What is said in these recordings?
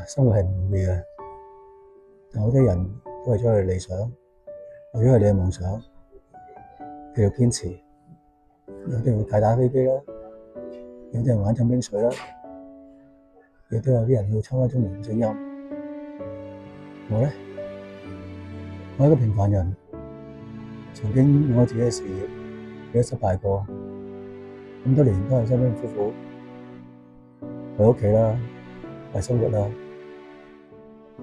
生活係唔容易嘅，但好多人都為咗佢理想，為咗佢哋嘅夢想，繼續堅持。有啲人會大打飛機啦，有啲人玩浸冰水啦，亦都有啲人要參加中年嘅聲音。我呢，我係一個平凡人，曾經用我自己嘅事業亦都失敗過，咁多年都係辛辛苦苦為屋企啦，為生活啦。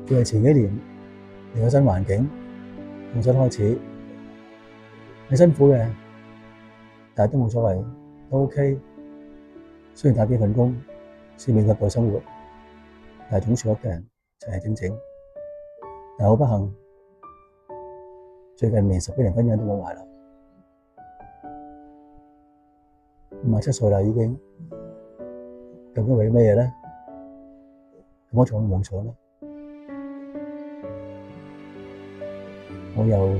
特別係前幾年嚟個新環境，重新開始，係辛苦嘅，但係都冇所謂，都 OK。雖然打幾份工先勉強過生活，但係總算屋企人齊齊整整。但係好不幸，最近連10幾年婚姻都冇埋啦，57歲啦已經，究竟為咩嘢咧？咁我仲有夢想咧？我又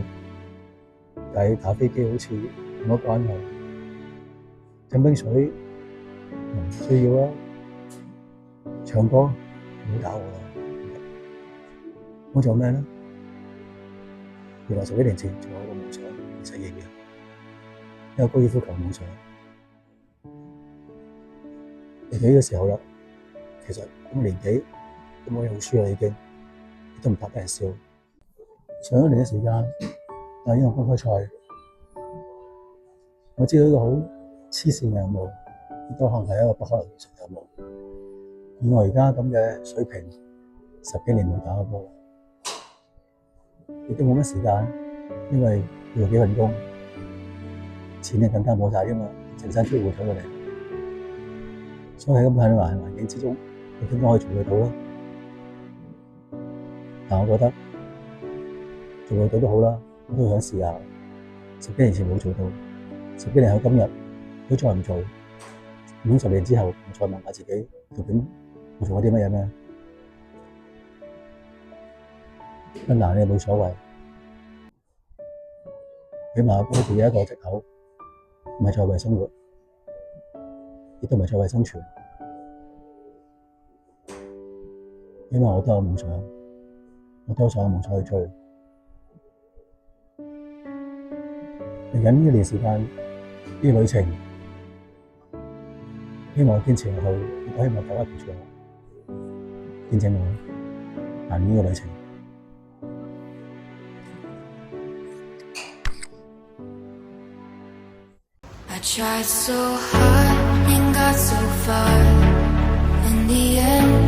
打飛機好似冇乜關係，浸冰水唔需要啦，唱歌唔好打我啦。我做咩咧？原來10幾年前仲有一個夢想未實現嘅，一個高爾夫球夢想。嚟到呢個時候啦，其實咁嘅年紀都冇嘢好輸啦，已經亦都唔怕俾人笑。上一年嘅時間，但因為公開賽，我知道呢個好黐線嘅任務，亦都可能係一個不可能完成嘅任務。以我而家咁嘅水平，10幾年冇打過波，亦都冇乜時間，因為要做幾份工，錢係更加冇晒添嘛，成身出戶咗佢哋。所以喺咁嘅環境之中，你點解可以做得到咧？但我覺得做得到都好啦，我都想試下。10幾年前冇做到，10幾年後今日都再唔做，咁10年之後，我再問下自己，究竟我做咗啲乜嘢咩？困難你冇所謂，起碼俾自己一個藉口，唔係再為生活，亦都唔係再為生存。起碼我都有夢想，我都想有夢想去追。嚟緊呢年時間，呢個旅程，希望堅持落去，亦都希望大家陪住我，見證我行呢個旅程。I tried so hard and got so far. In the end